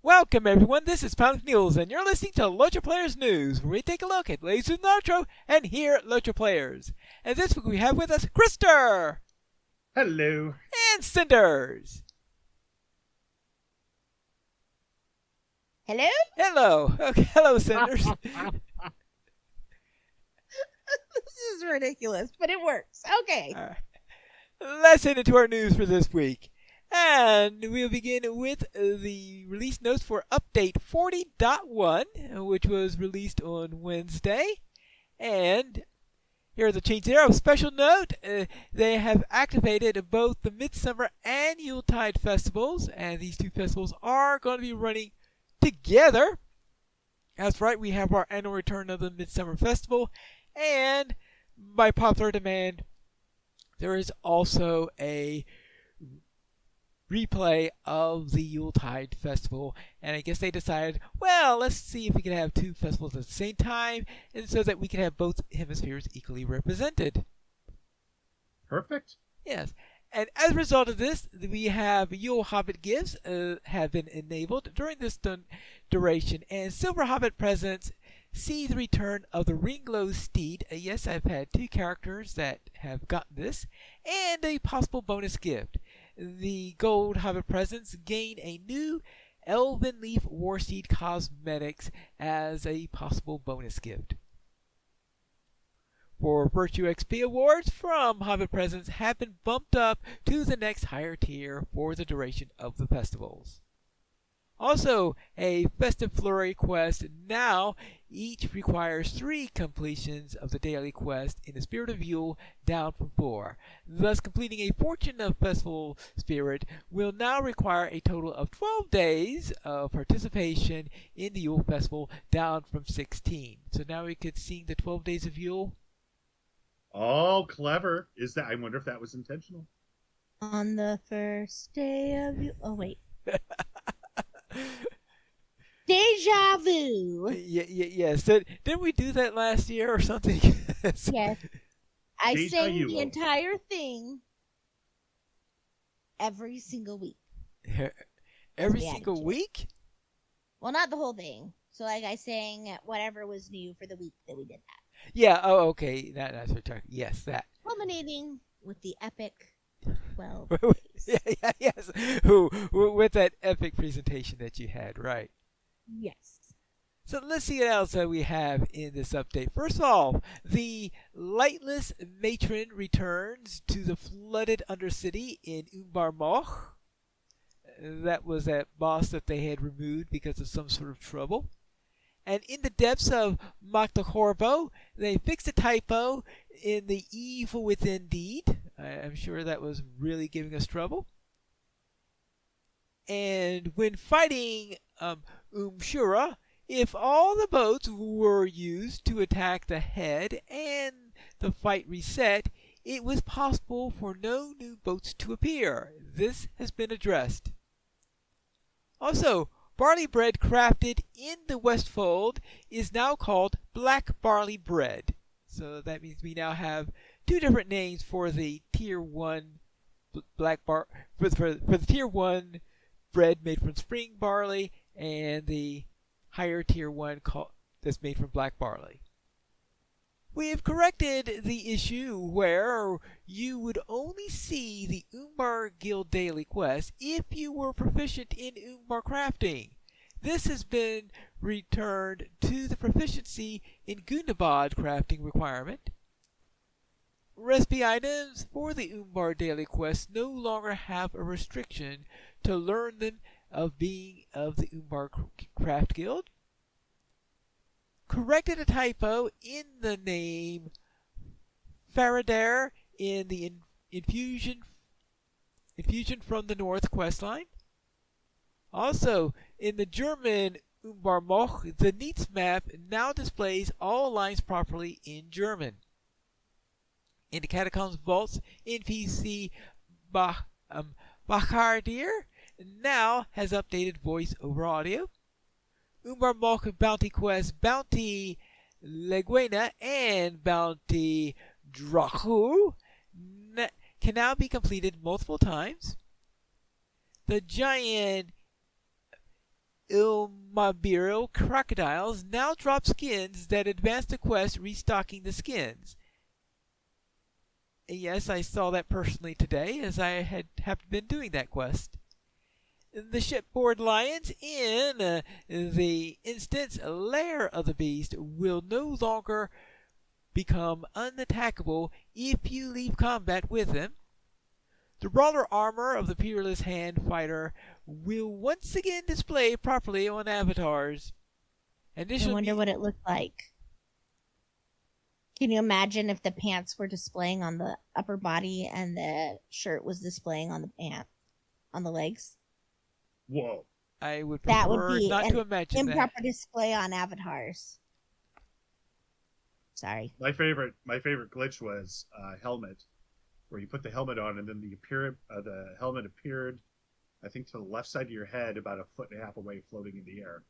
Welcome everyone, this is Punk News, and you're listening to LOTRO Players News, where we take a look at latest in LOTRO and hear LOTRO Players. And this week we have with us Krister! Hello. And Cinders! Hello? Hello! Okay, hello Cinders! This is ridiculous, but it works. Okay. Let's head into our news for this week. And we'll begin with the release notes for Update 40.1, which was released on Wednesday. And here are the changes there. Of special note, they have activated both the Midsummer and Yuletide festivals, and these two festivals are going to be running together. That's right, we have our annual return of the Midsummer Festival, and by popular demand, there is also a replay of the Yuletide Festival, and I guess they decided, well, let's see if we can have two festivals at the same time, and so that we can have both hemispheres equally represented. Perfect. Yes, and as a result of this, we have Yule Hobbit gifts have been enabled during this duration, and Silver Hobbit presents see the return of the Ringlow Steed. Yes, I've had two characters that have gotten this, and a possible bonus gift. The Gold Hobbit presents gain a new Elven Leaf Warseed cosmetics as a possible bonus gift. For Virtue XP awards from Hobbit presents have been bumped up to the next higher tier for the duration of the festivals. Also, a Festive Flurry quest now each requires 3 completions of the daily quest in the Spirit of Yule, down from 4. Thus, completing a Fortune of Festival Spirit will now require a total of 12 days of participation in the Yule Festival, down from 16. So now we could sing the 12 Days of Yule. Oh, clever. Is that? I wonder if that was intentional. On the first day of you. Oh, wait. Deja vu. Yes. Didn't we do that last year or something? Yes. I Deja sang vu. the entire thing every single week. Every We added single to it. week? Well, not the whole thing. So, like, I sang whatever was new for the week that we did that. Yeah. Oh, okay. That's what we're talking. Yes, that. Culminating with the epic 12 Yeah, days. yes. Who with that epic presentation that you had, right? Yes. So let's see what else we have in this update. First of all, the Lightless Matron returns to the flooded Undercity in Umbar Moch. That was that boss that they had removed because of some sort of trouble. And in the depths of Magdahorbo, they fixed a typo in the Evil Within deed. I'm sure that was really giving us trouble. And when fighting Umshura, if all the boats were used to attack the head and the fight reset, it was possible for no new boats to appear. This has been addressed. Also, barley bread crafted in the Westfold is now called black barley bread. So that means we now have 2 different names for the tier 1 for the tier 1 bread made from spring barley and the higher tier 1 that's made from black barley. We have corrected the issue where you would only see the Umbar Guild daily quest if you were proficient in Umbar crafting. This has been returned to the proficiency in Gundabad crafting requirement. Recipe items for the Umbar daily quest no longer have a restriction to learn them of being of the Umbar Craft Guild. Corrected a typo in the name Faradare in the infusion from the North questline. Also, in the German Umbar Moch, the Neats map now displays all lines properly in German. In the Catacombs Vaults, NPC Bachardir now has updated voice over audio. Umbar Moch Bounty Quest, Bounty Leguena, and Bounty Drachu can now be completed multiple times. The giant Ilmabiro crocodiles now drop skins that advance the quest, restocking the skins. Yes, I saw that personally today, as I have been doing that quest. The shipboard lions in the instance lair of the beast will no longer become unattackable if you leave combat with them. The brawler armor of the Peerless Hand Fighter will once again display properly on avatars. I wonder what it looked like. Can you imagine if the pants were displaying on the upper body and the shirt was displaying on the legs? Whoa. I would That prefer would be not an to imagine improper that. display on avatars. Sorry. My favorite glitch was helmet, where you put the helmet on and then the helmet appeared, I think, to the left side of your head about a foot and a half away, floating in the air,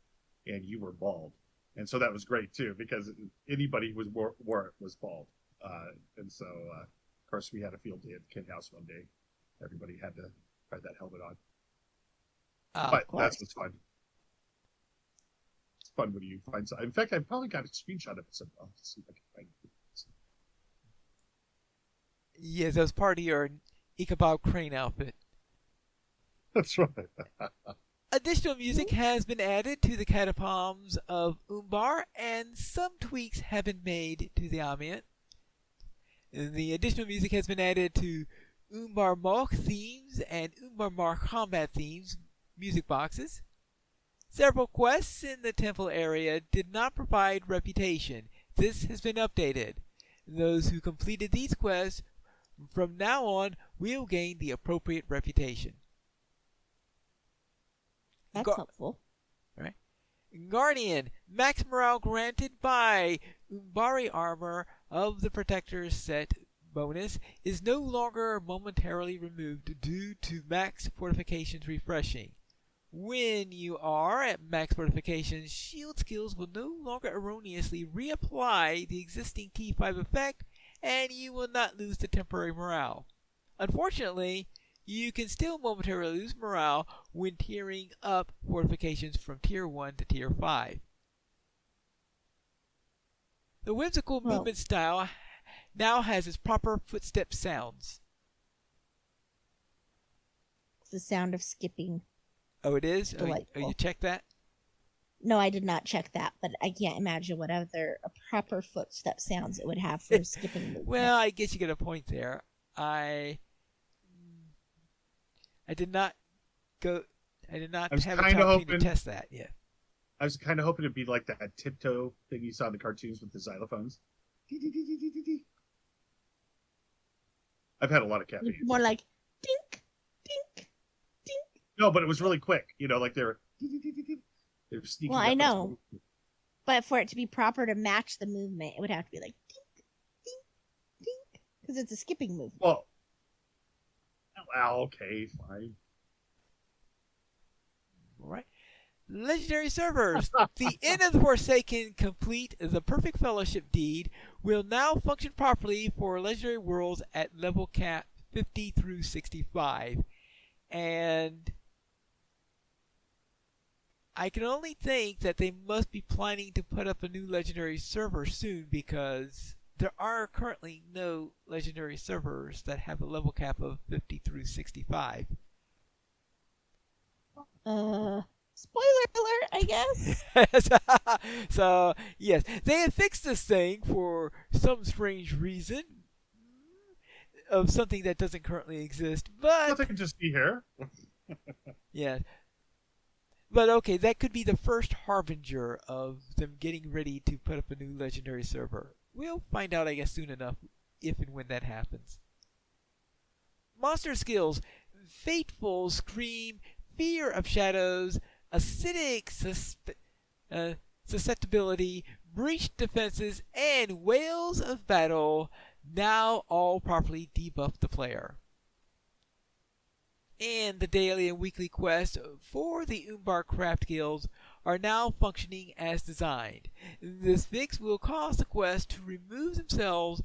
and you were bald. And so that was great too, because anybody who wore it was bald. And so, of course, we had a field day at the Kid House one day. Everybody had to try that helmet on. But that was fun. It's fun when you find something. In fact, I probably got a screenshot of it somewhere. I'll see if I can find it. Yes, that was part of your Ichabod Crane outfit. That's right. Additional music has been added to the catacombs of Umbar, and some tweaks have been made to the ambient. The additional music has been added to Umbar Moch themes and Umbar Mar combat themes music boxes. Several quests in the temple area did not provide reputation. This has been updated. Those who completed these quests from now on will gain the appropriate reputation. That's helpful. Right. Guardian, max morale granted by Umbari armor of the Protector's set bonus is no longer momentarily removed due to max fortifications refreshing. When you are at max fortifications, shield skills will no longer erroneously reapply the existing T5 effect, and you will not lose the temporary morale. Unfortunately, you can still momentarily lose morale when tiering up fortifications from Tier 1 to Tier 5. The whimsical movement style now has its proper footstep sounds. It's the sound of skipping. Oh, it is? Oh, you checked that? No, I did not check that, but I can't imagine what other proper footstep sounds it would have for skipping movement. Well, I guess you get a point there. I did not have a opportunity to test that yet. I was kind of hoping it'd be like that tiptoe thing you saw in the cartoons with the xylophones. I've had a lot of caffeine. More like dink, dink, dink. No, but it was really quick. You know, like they're sneaking. Well, I know. But for it to be proper to match the movement, it would have to be like dink, dink, dink. Because it's a skipping movement. Well, okay, fine. All right. Legendary servers. The Inn of the Forsaken complete the Perfect Fellowship deed will now function properly for legendary worlds at level cap 50 through 65. And I can only think that they must be planning to put up a new legendary server soon, because there are currently no legendary servers that have a level cap of 50 through 65. Spoiler alert, I guess. So, yes, they have fixed this thing for some strange reason of something that doesn't currently exist, but nothing can just be here. yeah. But okay, that could be the first harbinger of them getting ready to put up a new legendary server. We'll find out, I guess, soon enough if and when that happens. Monster skills: Fateful Scream, Fear of Shadows, Acidic Susceptibility, Breach Defenses, and Whales of Battle now all properly debuff the player. And the daily and weekly quests for the Umbar Craft Guilds are now functioning as designed. This fix will cause the quest to remove themselves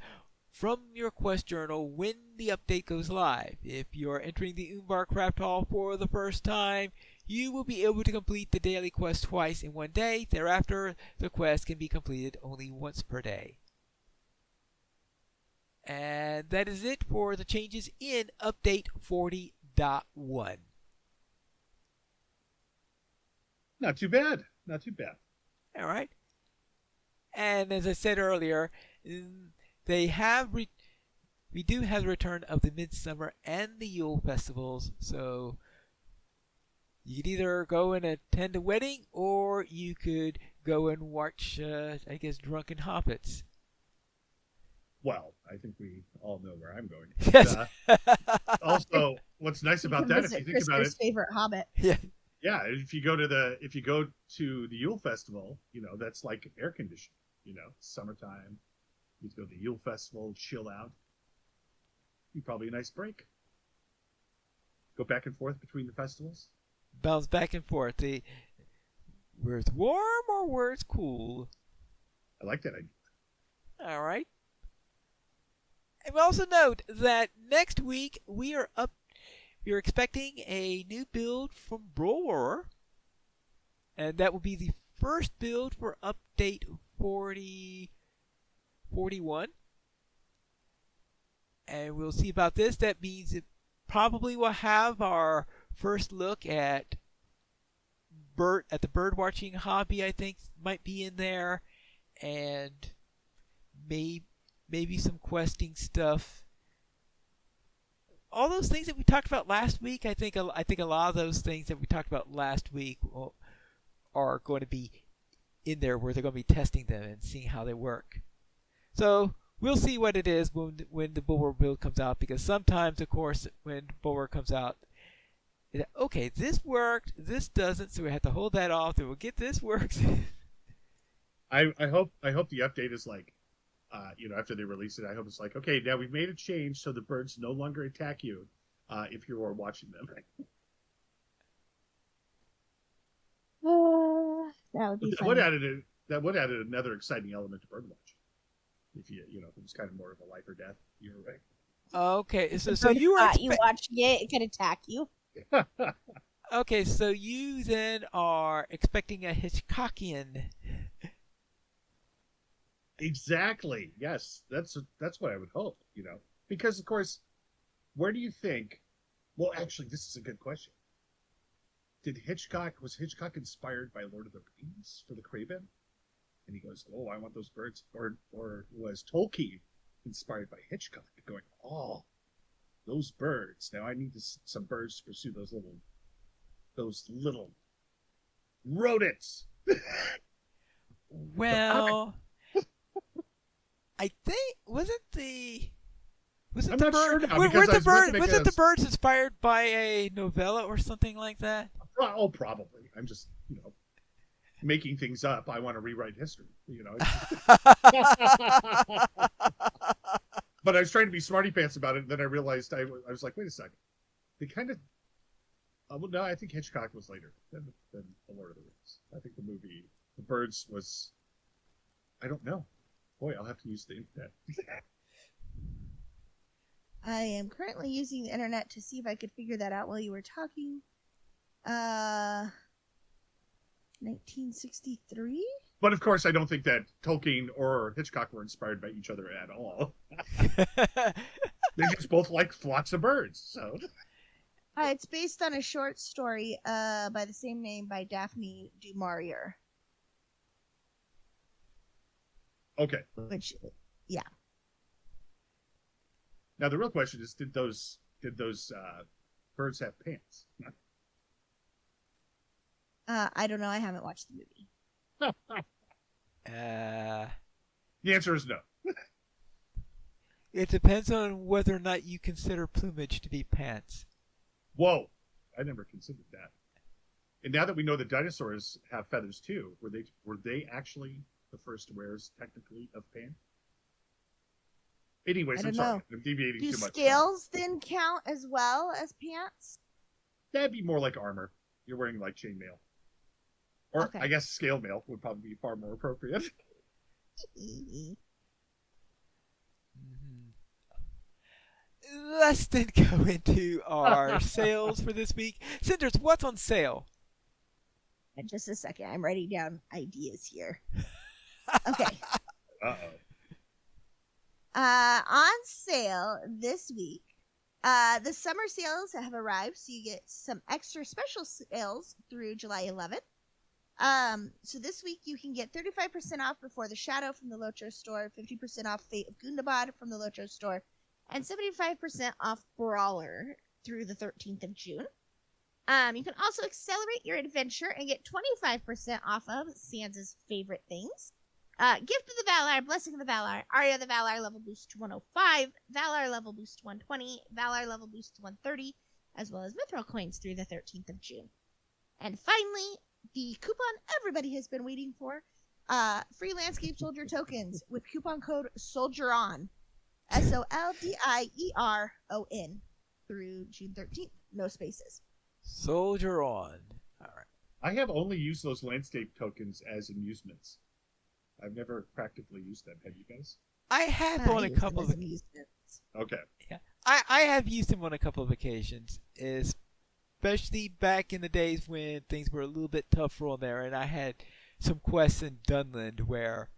from your quest journal when the update goes live. If you're entering the Umbar Craft Hall for the first time, you will be able to complete the daily quest twice in one day. Thereafter, the quest can be completed only once per day. And that is it for the changes in Update 40.1. Not too bad. Not too bad. All right. And as I said earlier, we do have the return of the Midsummer and the Yule festivals. So you could either go and attend a wedding, or you could go and watch, I guess, drunken hobbits. Well, I think we all know where I'm going. Yes. Also, what's nice about that, if you think about it, favorite hobbit. Yeah. Yeah, if you go to the Yule festival, that's like air conditioning. Summertime. You go to the Yule festival, chill out. Probably a nice break. Go back and forth between the festivals. Bounce back and forth. Where it's warm or where it's cool. I like that idea. All right. And we also note that next week we are expecting a new build from Brawler, and that will be the first build for Update 40.41. And we'll see about this. That means it probably will have our first look at the bird watching hobby. I think might be in there, and maybe some questing stuff. All those things that we talked about last week. I think a lot of those things that we talked about last week are going to be in there, where they're going to be testing them and seeing how they work. So we'll see what it is when the Bulwark build comes out, because sometimes, of course, when Bulwark comes out, okay, this worked, this doesn't, so we have to hold that off, and we'll get this works. I hope the update is like, after they release it, I hope it's like, okay, now we've made a change so the birds no longer attack you if you are watching them. That would be fun. That would add another exciting element to birdwatch. If if it was kind of more of a life or death, you're right. Okay, so you were you watching it could attack you. Okay, so you then are expecting a Hitchcockian. Exactly. Yes, that's what I would hope. Because of course, where do you think? Well, actually, this is a good question. Was Hitchcock inspired by Lord of the Rings for the Kraven? And he goes, "Oh, I want those birds." Or was Tolkien inspired by Hitchcock, going, "Oh, those birds. Now I need some birds to pursue those little rodents." Well, I think was it the I'm not sure now, was because it the birds inspired by a novella or something like that? Oh, probably. I'm just making things up. I want to rewrite history. But I was trying to be smarty pants about it, and then I realized I was like, wait a second. They kind of. Well, no, I think Hitchcock was later than The Lord of the Rings. I think the movie The Birds was. I don't know. Boy, I'll have to use the internet. I am currently using the internet to see if I could figure that out while you were talking. 1963? But of course, I don't think that Tolkien or Hitchcock were inspired by each other at all. They just both like flocks of birds. So it's based on a short story by the same name by Daphne du Maurier. Okay. Which, yeah. Now the real question is, did those birds have pants? I don't know. I haven't watched the movie. The answer is no. It depends on whether or not you consider plumage to be pants. Whoa, I never considered that. And now that we know that dinosaurs have feathers too, were they actually the first wearers technically of pants? Anyways, I'm sorry. I'm deviating too much. Do scales then count as well as pants? That'd be more like armor. You're wearing like chainmail. Or okay. I guess scale mail would probably be far more appropriate. Let's then go into our sales for this week. Cinders, what's on sale? Just a second. I'm writing down ideas here. Okay. Uh-oh. On sale this week. The summer sales have arrived, so you get some extra special sales through July 11th. So this week you can get 35% off Before the Shadow from the LOTRO store, 50% off Fate of Gundabad from the LOTRO store, and 75% off Brawler through the 13th of June. You can also accelerate your adventure and get 25% off of Sans' favorite things. Gift of the Valar, Blessing of the Valar, Aria of the Valar level boost to 105, Valar level boost to 120, Valar level boost to 130, as well as Mithril coins through the 13th of June. And finally, the coupon everybody has been waiting for, free Landscape Soldier tokens with coupon code SOLDIERON, SOLDIERON, through June 13th. No spaces. Soldier on. All right. I have only used those landscape tokens as amusements. I've never practically used them. Have you guys? I have on a couple of amusements. Okay. Yeah, I have used them on a couple of occasions, especially back in the days when things were a little bit tougher on there, and I had some quests in Dunland where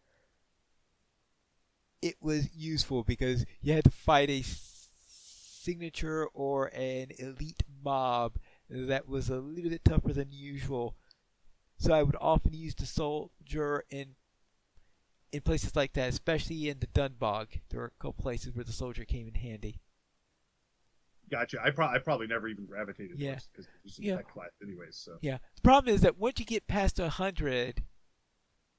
it was useful because you had to fight a signature or an elite mob that was a little bit tougher than usual. So I would often use the soldier in places like that, especially in the Dunbog. There were a couple places where the soldier came in handy. Gotcha. I probably never even gravitated Yeah. towards because it's Yeah. that class anyways. So Yeah. The problem is that once you get past 100,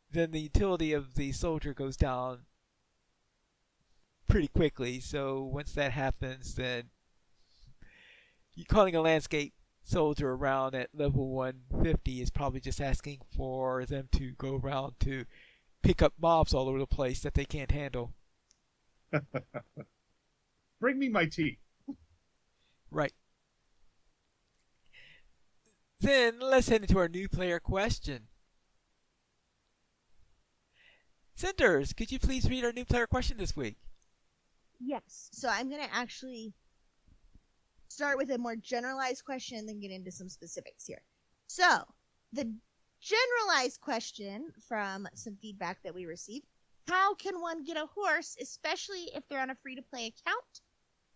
then the utility of the soldier goes down pretty quickly. So once that happens, then you calling a landscape soldier around at level 150 is probably just asking for them to go around to pick up mobs all over the place that they can't handle. bring me my tea. Right. Then let's head into our new player question. Cinders, could you please read our new player question this week? Yes. So I'm going to actually start with a more generalized question and then get into some specifics here. So the generalized question from some feedback that we received: how can one get a horse, especially if they're on a free-to-play account?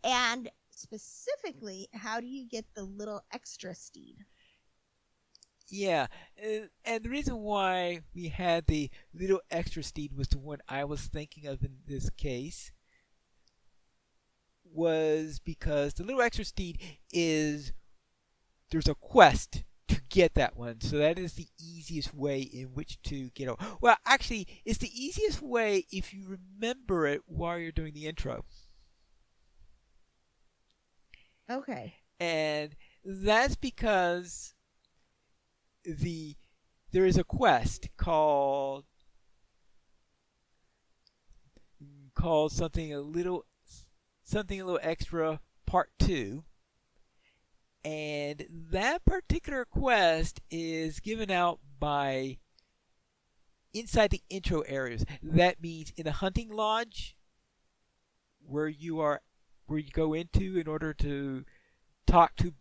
And specifically, how do you get the little extra steed? Yeah, and the reason why we had the little extra steed was the one I was thinking of in this case, was because the little extra steed there's a quest to get that one, so that is the easiest way in which to get it. Well, actually, it's the easiest way if you remember it while you're doing the intro. Okay. And that's because there is a quest called something a little extra part 2, and that particular quest is given out by inside the intro areas. That means in the hunting lodge where you go into in order to talk to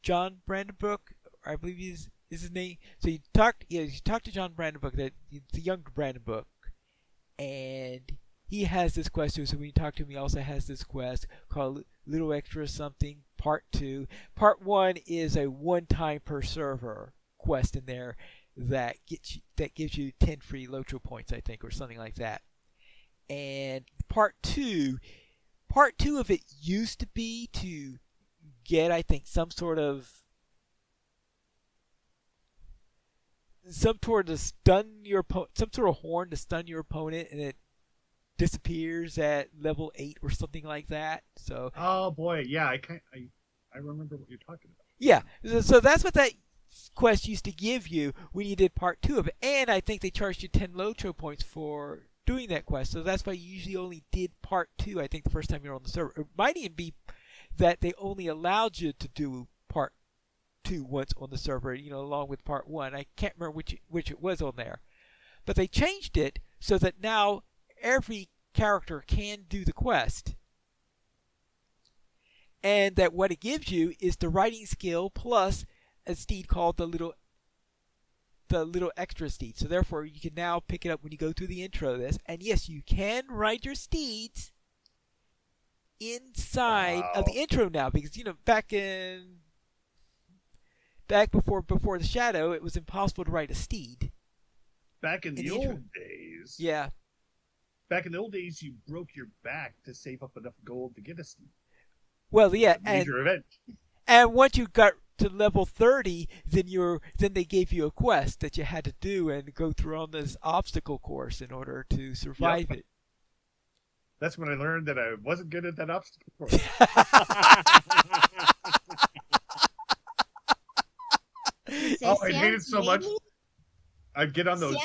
John Brandenbrook, I believe is his name. So you talk to John Brandenbrook, the young Brandenbrook, and he has this quest too. So when you talk to him, he also has this quest called Little Extra Something Part 2. Part 1 is a one-time per server quest in there that gives you 10 free LOTRO points, I think, or something like that. And part two of it used to be to get, I think, some sort of horn to stun your opponent, and it disappears at level 8 or something like that. So. Oh boy, yeah, I remember what you're talking about. Yeah, so that's what that quest used to give you when you did part 2 of it, and I think they charged you 10 LOTRO points for doing that quest. So that's why you usually only did part 2. I think the first time you were on the server. It might even be that they only allowed you to do part 2 once on the server, along with part 1. I can't remember which it was on there, but they changed it so that now every character can do the quest. and that what it gives you is the riding skill plus a steed called the little extra steed. So therefore, you can now pick it up when you go through the intro of this. And yes, you can ride your steeds inside of the intro now, because back before the shadow, it was impossible to ride a steed. Back in the old days. Yeah. Back in the old days, you broke your back to save up enough gold to get a steed. Well, yeah, major event. And once you got to level 30, then they gave you a quest that you had to do and go through on this obstacle course in order to survive it. That's when I learned that I wasn't good at that obstacle course. Oh, I hate it so much. I'd get on those.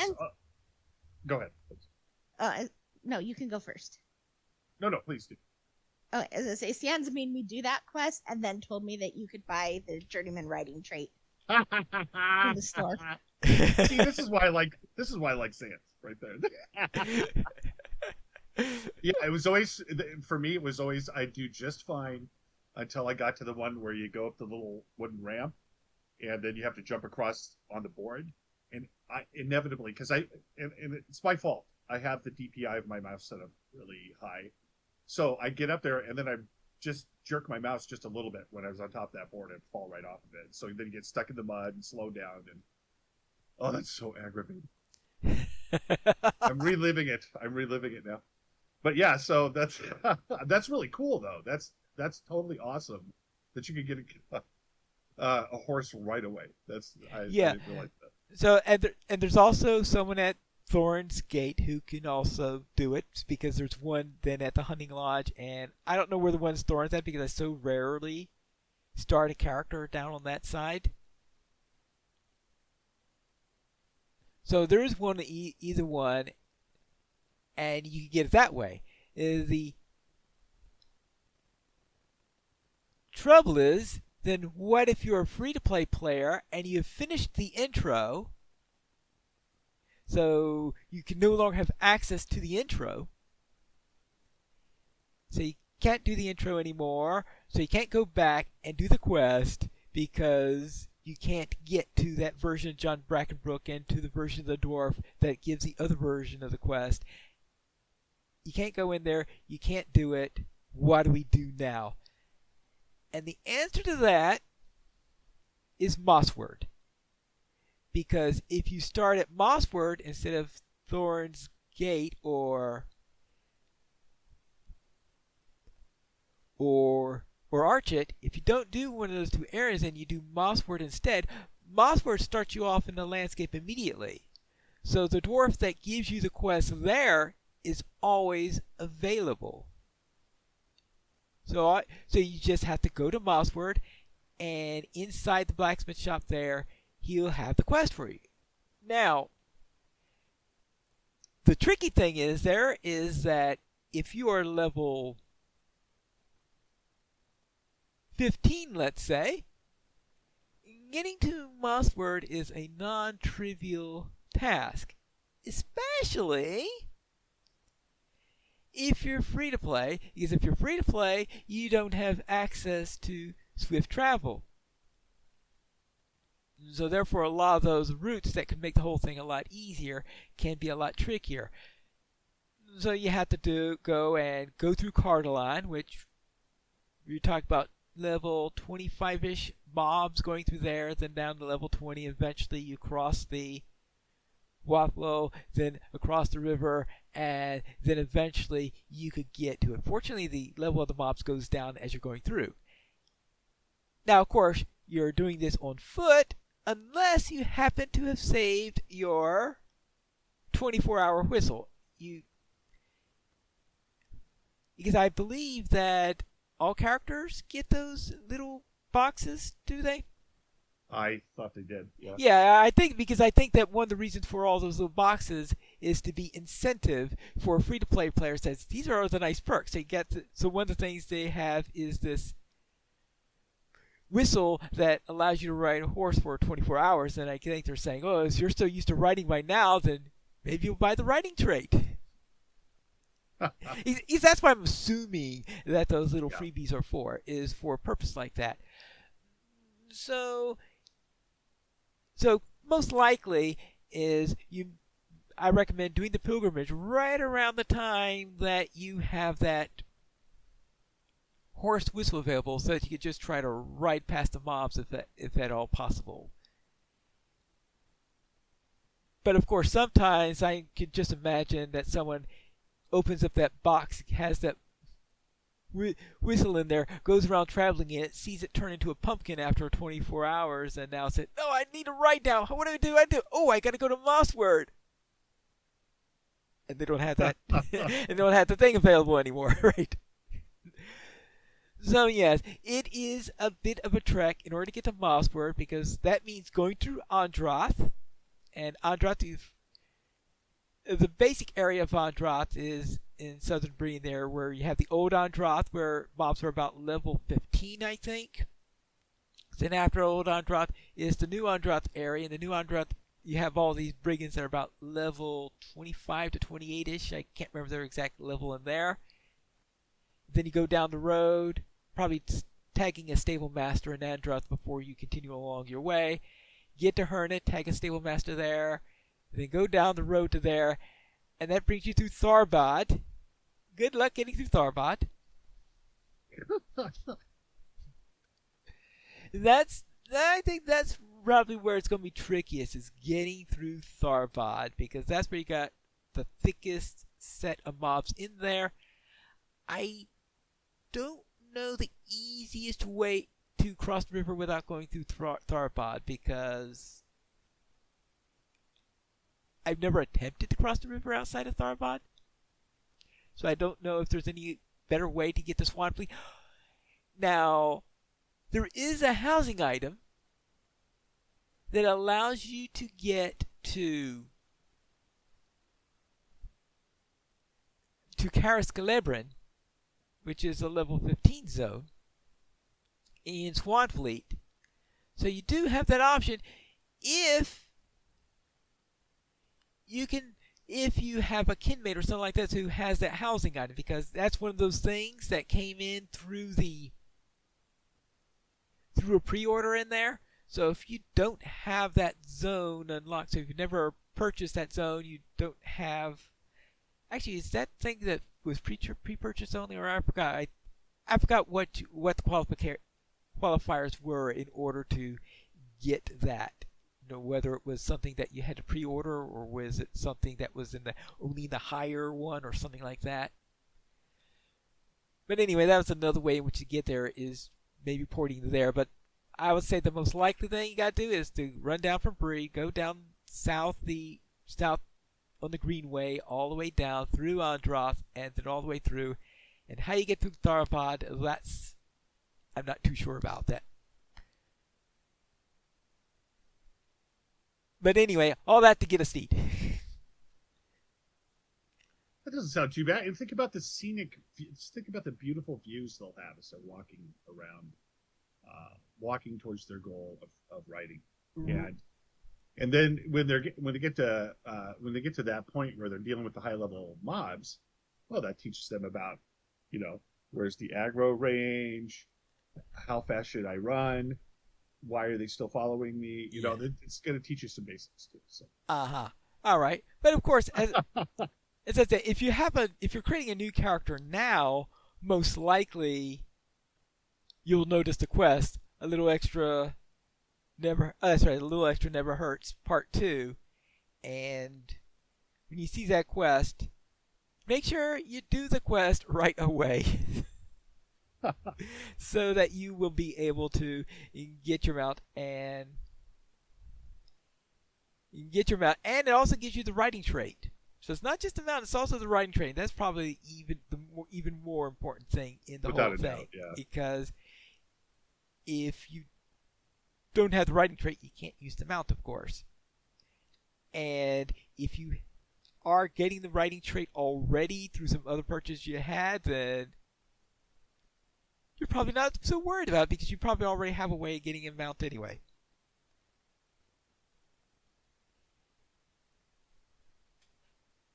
Go ahead. No, you can go first. No, please do. Oh, as I say, Sans made me do that quest and then told me that you could buy the journeyman riding trait in the store. See, this is why I like Sans right there. Yeah, it was always, for me, it was always, I do just fine until I got to the one where you go up the little wooden ramp and then you have to jump across on the board. And I inevitably, because and it's my fault, I have the DPI of my mouse set up really high. So I get up there and then I just jerk my mouse just a little bit when I was on top of that board and fall right off of it. So then you get stuck in the mud and slow down. And oh, that's so aggravating. I'm reliving it now. But yeah, so that's really cool though. That's totally awesome that you can get a horse right away. I didn't realize that. So and there's also someone at Thorn's Gate who can also do it, because there's one then at the hunting lodge, and I don't know where the one's Thorn's at because I so rarely start a character down on that side. So there is one either one, and you can get it that way. The trouble is, then what if you're a free-to-play player and you have finished the intro, so you can no longer have access to the intro, so you can't do the intro anymore, so you can't go back and do the quest because you can't get to that version of John Brackenbrook and to the version of the dwarf that gives the other version of the quest. You can't go in there, you can't do it. What do we do now? And the answer to that is Mossward. Because if you start at Mossward instead of Thorn's Gate or Archet, if you don't do one of those two areas and you do Mossward instead, Mossward starts you off in the landscape immediately. So the dwarf that gives you the quest there is always available. So you just have to go to Mossward, and inside the blacksmith shop there, he'll have the quest for you. Now, the tricky thing is that if you are level 15, let's say, getting to Mossward is a non-trivial task, especially if you're free to play, because if you're free to play, you don't have access to swift travel. So therefore, a lot of those routes that could make the whole thing a lot easier can be a lot trickier. So you have to go through Cardoline, which you talk about level 25-ish mobs going through there, then down to level 20. Eventually, you cross the Wathlow, then across the river, and then eventually you could get to it. Fortunately, the level of the mobs goes down as you're going through. Now, of course, you're doing this on foot unless you happen to have saved your 24-hour whistle. Because I believe that all characters get those little boxes, do they? I thought they did. Yeah. Yeah, I think that one of the reasons for all those little boxes is to be incentive for free-to-play players. That these are the nice perks they get. So one of the things they have is this whistle that allows you to ride a horse for 24 hours. And I think they're saying, oh, if you're so used to riding by now, then maybe you'll buy the riding trait. That's what I'm assuming that those little Yeah. freebies are for, is for a purpose like that. So most likely is I recommend doing the pilgrimage right around the time that you have that horse whistle available, so that you could just try to ride past the mobs if at all possible. But of course, sometimes I could just imagine that someone opens up that box, has that whistle in there, goes around traveling in it, sees it turn into a pumpkin after 24 hours, and now says, "Oh, I need a ride now. What do I do? Oh, I got to go to Mossward." And they don't have that, and they don't have the thing available anymore, right? So yes, it is a bit of a trek in order to get to Mossward, because that means going through Androth, and Androth is the basic area of Androth is in southern Britain there, where you have the old Androth, where mobs are about level 15, I think. Then after old Androth is the new Androth area. In the new Androth, you have all these brigands that are about level 25 to 28-ish. I can't remember their exact level in there. Then you go down the road, probably tagging a stable master in Androth before you continue along your way. Get to Hernet, tag a stable master there. Then go down the road to there, and that brings you through Tharbad. Good luck getting through Tharbad. I think that's probably where it's going to be trickiest, is getting through Tharbad, because that's where you got the thickest set of mobs in there. I don't know the easiest way to cross the river without going through Tharbad, because I've never attempted to cross the river outside of Tharbad. So I don't know if there's any better way to get to Swanfleet. Now, there is a housing item that allows you to get to Cariscalebrin, which is a level 15 zone, in Swanfleet. So you do have that option if you have a kinmate or something like that who has that housing item, because that's one of those things that came in through a pre-order in there. So if you don't have that zone unlocked, so if you've never purchased that zone, you don't have. Actually, is that thing that was pre-purchase only, or I forgot? I forgot what the qualifiers were in order to get that. You know, whether it was something that you had to pre-order, or was it something that was only the higher one, or something like that. But anyway, that was another way in which to get there, is maybe porting there. But I would say the most likely thing you got to do is to run down from Bree, go down south on the Greenway, all the way down through Androth, and then all the way through. And how you get through Tharbad, I'm not too sure about that. But anyway, all that to get a steed. That doesn't sound too bad. And think about the beautiful views they'll have as they're walking around, walking towards their goal of riding. And then when they get to that point where they're dealing with the high level mobs, well, that teaches them about, where's the aggro range, how fast should I run, why are they still following me? It's going to teach you some basics too. So. All right, but of course, as I say, if you're creating a new character now, most likely you'll notice the quest, a little extra never hurts, part 2, and when you see that quest, make sure you do the quest right away. So that you will be able to get your mount, and it also gives you the riding trait. So it's not just the mount; it's also the riding trait. That's probably even more important thing in the whole thing, doubt, yeah. Because if you don't have the riding trait, you can't use the mount, of course. And if you are getting the riding trait already through some other purchase you had, then you're probably not so worried about it, because you probably already have a way of getting a mount anyway.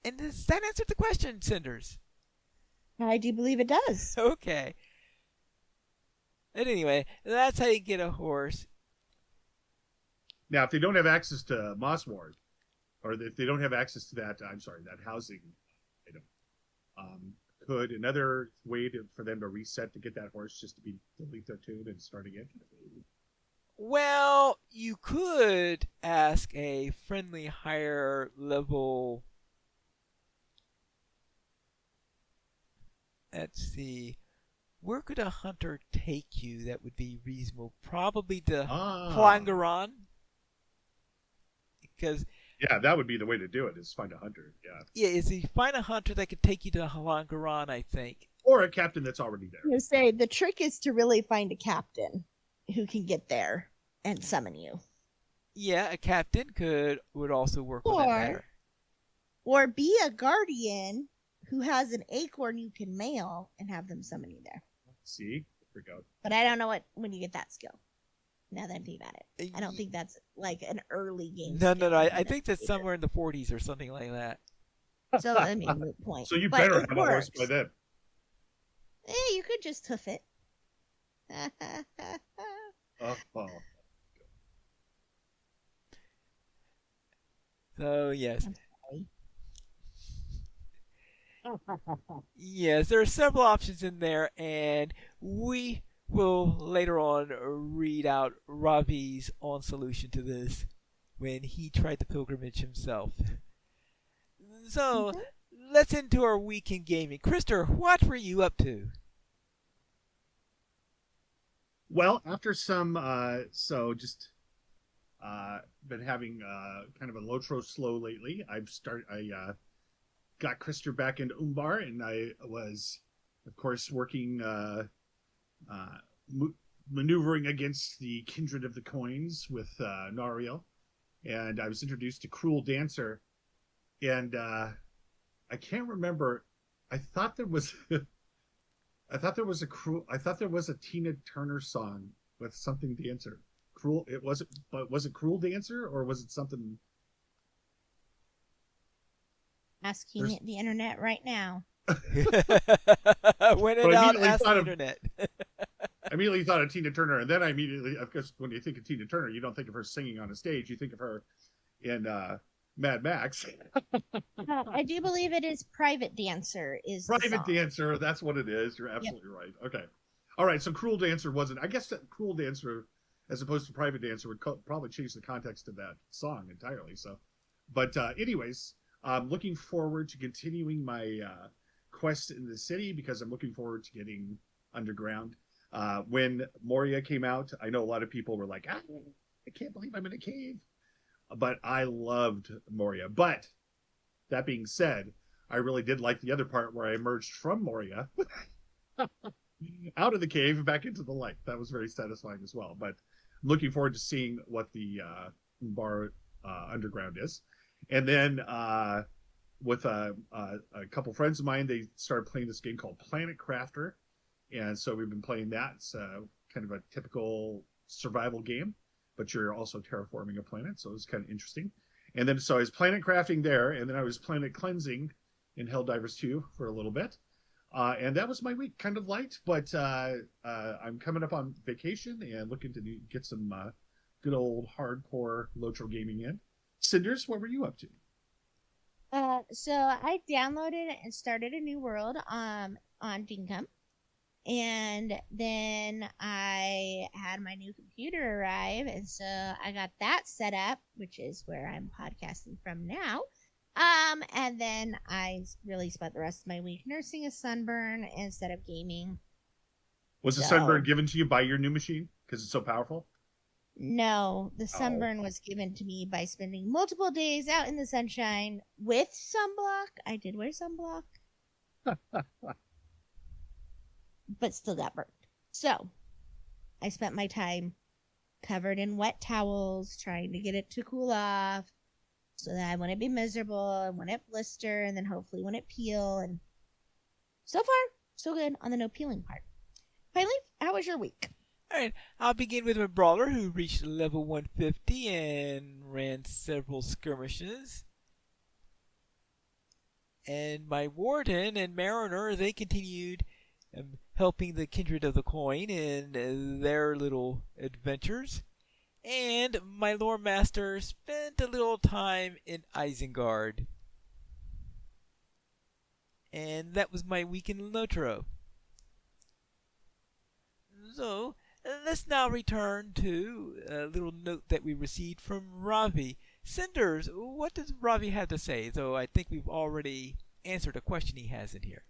And does that answer the question, Cinders? I do believe it does. Okay. And anyway, that's how you get a horse. Now, if they don't have access to Mossward, or if they don't have access to that, that housing item, could another way for them to reset to get that horse just to delete their tune and start again? Well, you could ask a friendly higher level. Let's see. Where could a hunter take you that would be reasonable? Probably to Plangaron. Because yeah, that would be the way to do it, is find a hunter. Yeah. Yeah, is you find a hunter that could take you to Halangaran, I think. Or a captain that's already there. You say the trick is to really find a captain who can get there and summon you. Yeah, a captain would also work on that matter. Or be a guardian who has an acorn you can mail and have them summon you there. See? Here we go. But I don't know when you get that skill. Now that I'm thinking about it. I don't think that's like an early game. No. I think that's somewhere in the 40s or something like that. So, I mean, moot point. So you better have a horse by then. You could just hoof it. Oh. So, yes. Yes, there are several options in there, and we will later on read out Ravi's own solution to this when he tried the pilgrimage himself. So, let's into our week in gaming. Krister, what were you up to? Well, after some, been having kind of a LOTRO slow lately. I got Krister back into Umbar, and I was, of course, working, maneuvering against the Kindred of the Coins with Nariel, and I was introduced to Cruel Dancer, and I can't remember. I thought there was a Tina Turner song with something Dancer. Was it Cruel Dancer, or was it something? Asking the internet right now. When in doubt, ask the internet. I immediately thought of Tina Turner, and then of course, when you think of Tina Turner, you don't think of her singing on a stage. You think of her in Mad Max. I do believe it is Private Dancer. Dancer, that's what it is. You're absolutely right. Okay. All right, so Cruel Dancer wasn't. I guess that Cruel Dancer, as opposed to Private Dancer, would probably change the context of that song entirely. So, but anyways, I'm looking forward to continuing my quest in the city, because I'm looking forward to getting underground. When Moria came out, I know a lot of people were like, I can't believe I'm in a cave. But I loved Moria. But that being said, I really did like the other part where I emerged from Moria out of the cave back into the light. That was very satisfying as well. But looking forward to seeing what the Bar underground is. And then with a couple friends of mine, they started playing this game called Planet Crafter. And so we've been playing that. It's kind of a typical survival game, but you're also terraforming a planet, so it was kind of interesting. And then so I was planet crafting there, and then I was planet cleansing in Helldivers 2 for a little bit. And that was my week, kind of light, but I'm coming up on vacation and looking to get some good old hardcore LOTRO gaming in. Cinders, what were you up to? So I downloaded and started a new world on Dinkum. And then I had my new computer arrive, and so I got that set up, which is where I'm podcasting from now. And then I really spent the rest of my week nursing a sunburn instead of gaming. Was the sunburn given to you by your new machine because it's so powerful? No, the sunburn was given to me by spending multiple days out in the sunshine with sunblock. I did wear sunblock. But still got burnt. So I spent my time covered in wet towels trying to get it to cool off so that I wouldn't be miserable and wouldn't blister, and then hopefully wouldn't peel. And so far, so good on the no peeling part. Finally, how was your week? All right, I'll begin with my brawler, who reached level 150 and ran several skirmishes. And my warden and mariner, they continued helping the kindred of the coin in their little adventures. And my lore master spent a little time in Isengard. And that was my week in LOTRO. So, let's now return to a little note that we received from Ravi. Cinders, what does Ravi have to say? Though I think we've already answered a question he has in here.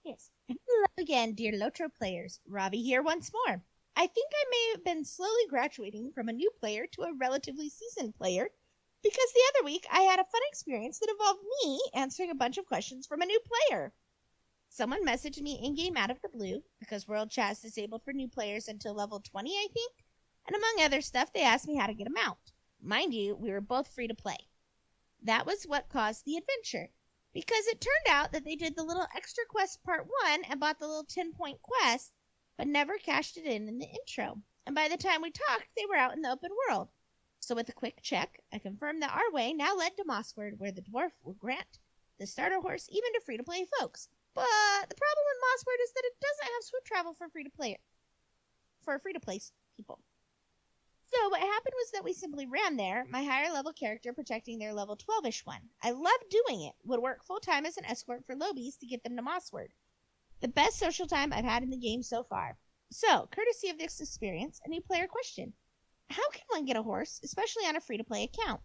Yes. Hello again, dear LOTRO players. Ravi here once more. I think I may have been slowly graduating from a new player to a relatively seasoned player because the other week I had a fun experience that involved me answering a bunch of questions from a new player. Someone messaged me in-game out of the blue because World Chat's disabled for new players until level 20, I think. And among other stuff, they asked me how to get a mount. Mind you, we were both free to play. That was what caused the adventure, because it turned out that they did the little extra quest part 1 and bought the little 10-point quest, but never cashed it in the intro. And by the time we talked, they were out in the open world. So with a quick check, I confirmed that our way now led to Mossward, where the dwarf will grant the starter horse even to free-to-play folks. But the problem with Mossward is that it doesn't have swift travel for free-to-play people. So what happened was that we simply ran there, my higher level character protecting their level 12-ish one. I loved doing it. Would work full-time as an escort for lobies to get them to Mossward. The best social time I've had in the game so far. So, courtesy of this experience, a new player question. How can one get a horse, especially on a free-to-play account?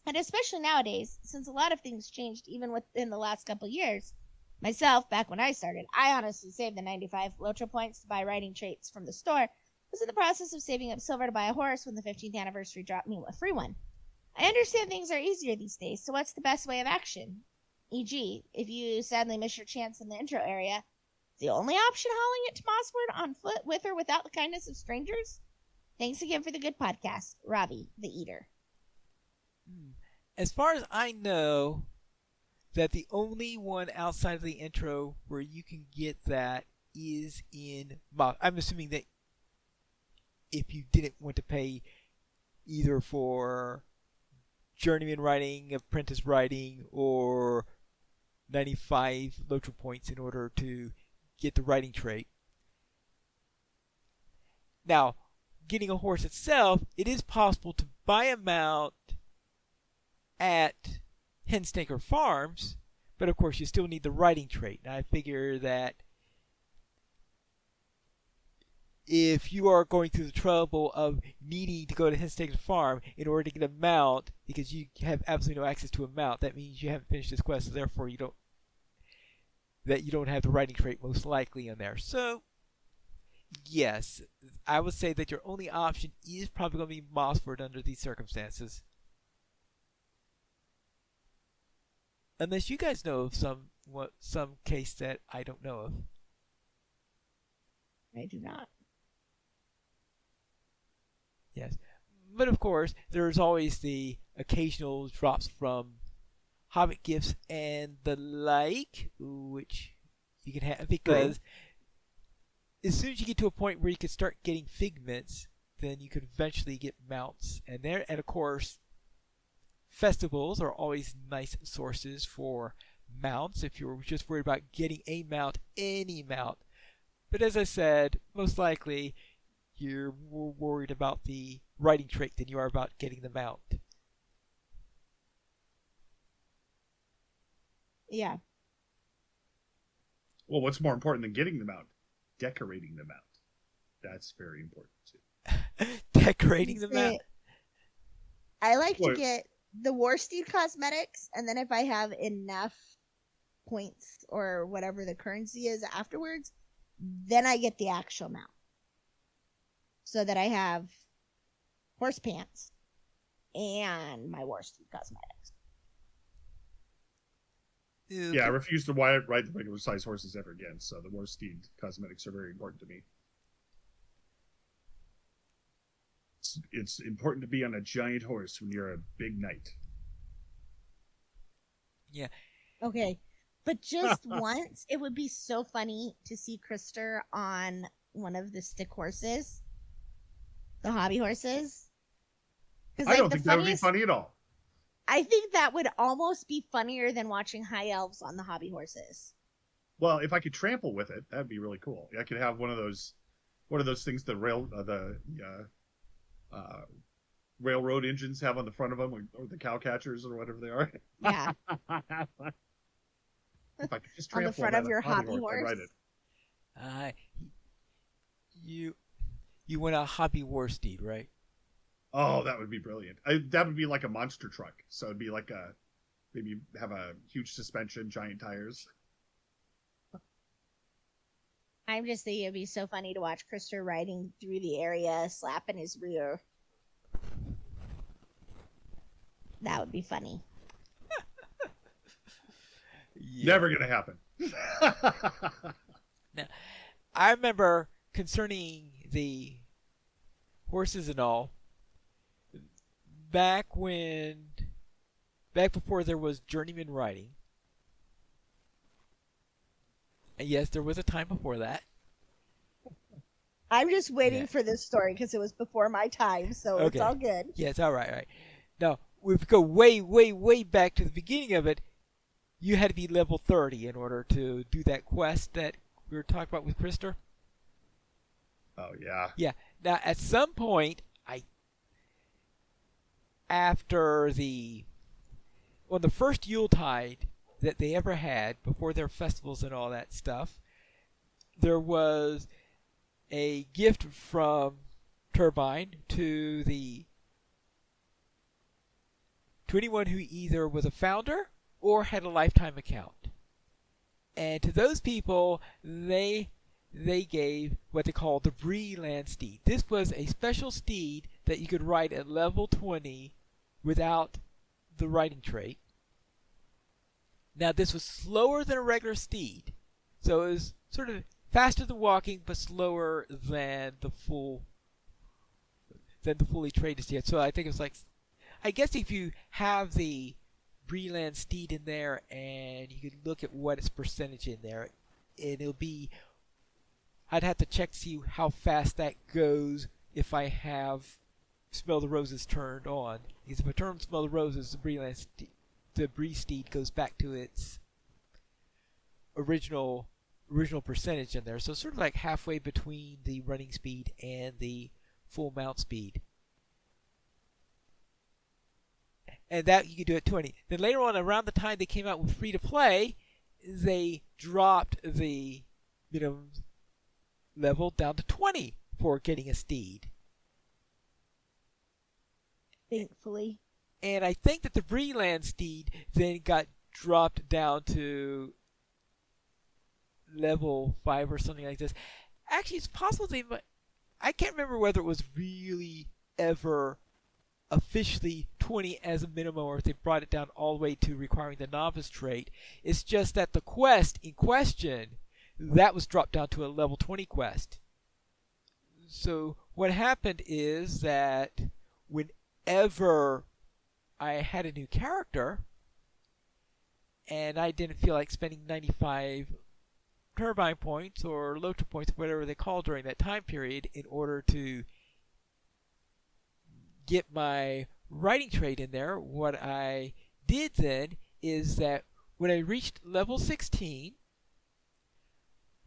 And especially nowadays, since a lot of things changed even within the last couple years. Myself, back when I started, I honestly saved the 95 LOTRO points to buy riding traits from the store. Was in the process of saving up silver to buy a horse when the 15th anniversary dropped me a free one. I understand things are easier these days, so what's the best way of action? E.g., if you sadly miss your chance in the intro area, the only option hauling it to Mossward on foot with or without the kindness of strangers? Thanks again for the good podcast, Ravi, the Eater. As far as I know, that the only one outside of the intro where you can get that is in I'm assuming that if you didn't want to pay either for journeyman riding, apprentice riding, or 95 LOTRO points in order to get the riding trait. Now, getting a horse itself, it is possible to buy a mount at Henstaker Farms, but of course you still need the riding trait. And I figure that if you are going through the trouble of needing to go to Henstaker Farm in order to get a mount because you have absolutely no access to a mount, that means you haven't finished this quest, so therefore you don't have the riding trait most likely in there. So yes, I would say that your only option is probably going to be Mossward under these circumstances. Unless you guys know of some case that I don't know of. I do not. Yes. But of course, there's always the occasional drops from Hobbit gifts and the like, which you can have because as soon as you get to a point where you can start getting figments, then you could eventually get mounts. And of course, festivals are always nice sources for mounts if you're just worried about getting a mount, any mount. But as I said, most likely you're more worried about the riding trait than you are about getting the mount. Yeah. Well, what's more important than getting the mount? Decorating the mount. That's very important too. Decorating the mount? I like to get the Warsteed cosmetics, and then if I have enough points or whatever the currency is afterwards, then I get the actual mount. So that I have horse pants and my Warsteed cosmetics. Yeah, I refuse to ride the regular size horses ever again, so the Warsteed cosmetics are very important to me. It's important to be on a giant horse when you're a big knight. Yeah. Okay. But just once, it would be so funny to see Krister on one of the stick horses. The hobby horses. I don't think that would be funny at all. I think that would almost be funnier than watching high elves on the hobby horses. Well, if I could trample with it, that'd be really cool. I could have one of those things railroad engines have on the front of them, or the cow catchers, or whatever they are. Yeah. If I could just on the trample front that of your hobby horse. I'd ride it. You want a hobby war steed, right? Oh, that would be brilliant. That would be like a monster truck. So it'd be like maybe have a huge suspension, giant tires. I'm just thinking it'd be so funny to watch Krister riding through the area, slapping his rear. That would be funny. Yeah. Never gonna happen. Now, I remember concerning the horses and all, back before there was journeyman riding. And yes, there was a time before that. I'm just waiting for this story because it was before my time, so okay. It's all good. Yeah, it's all right. All right. Now, we go way, way, way back to the beginning of it. You had to be level 30 in order to do that quest that we were talking about with Krister. Oh, yeah. Yeah. Now, at some point, after the first Yuletide that they ever had, before their festivals and all that stuff, there was a gift from Turbine to anyone who either was a founder or had a lifetime account. And to those people, they gave what they called the Breeland steed. This was a special steed that you could ride at level 20 without the riding trait. Now, this was slower than a regular steed, so it was sort of faster than walking, but slower than the fully traded steed. So I think it was like, I guess if you have the Breeland steed in there, and you could look at what its percentage in there, and it'll be, I'd have to check to see how fast that goes if I have Smell the Roses turned on. Because if I turn Smell the Roses, the Bree steed goes back to its original percentage in there. So it's sort of like halfway between the running speed and the full mount speed. And that you could do at 20. Then later on, around the time they came out with free to play, they dropped the minimum level down to 20 for getting a steed. Thankfully. And I think that the Breeland steed then got dropped down to level 5 or something like this. Actually, it's possible I can't remember whether it was really ever officially 20 as a minimum, or if they brought it down all the way to requiring the novice trait. It's just that the quest in question, that was dropped down to a level 20 quest. So what happened is that whenever I had a new character and I didn't feel like spending 95 turbine points or LOTRO points, whatever they call during that time period, in order to get my writing trait in there, what I did then is that when I reached level 16,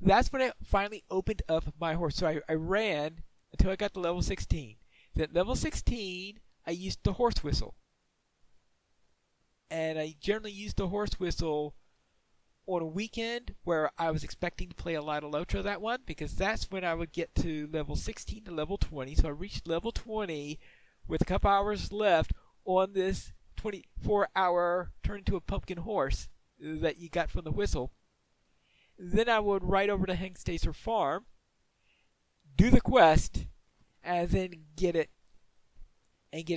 that's when I finally opened up my horse. So I ran until I got to level 16. Then at level 16, I used the horse whistle. And I generally used the horse whistle on a weekend where I was expecting to play a lot of LOTRO that one, because that's when I would get to level 16 to level 20. So I reached level 20 with a couple hours left on this 24-hour turn into a pumpkin horse that you got from the whistle. Then I would ride over to Hengstacer Farm, do the quest, and then get it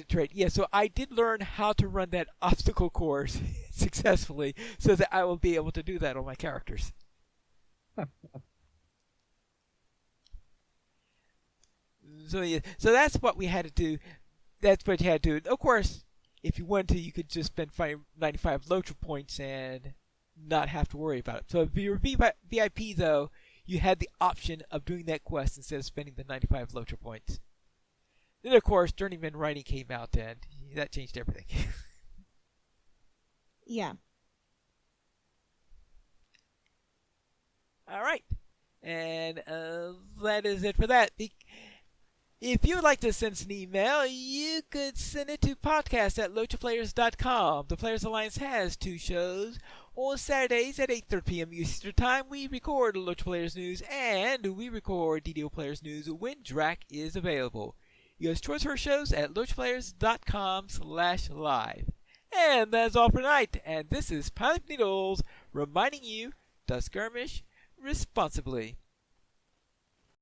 traded. Yeah, so I did learn how to run that obstacle course successfully so that I will be able to do that on my characters. So that's what we had to do. That's what you had to do. Of course, if you wanted to, you could just spend 95 LOTRO points and not have to worry about it. So if you're VIP, though, you had the option of doing that quest instead of spending the 95 LOTRO points. Then, of course, Journeyman Riding came out, and that changed everything. Yeah. All right. And that is it for that. If you would like to send us an email, you could send it to podcast@LOTROplayers.com. The Players Alliance has 2 shows. On Saturdays at 8:30 p.m. Eastern Time, we record LOTRO Players News, and we record DDO Players News when Drac is available. You guys choose her shows at LOTROplayers.com/live. And that's all for tonight. And this is Pilot Needles reminding you to skirmish responsibly.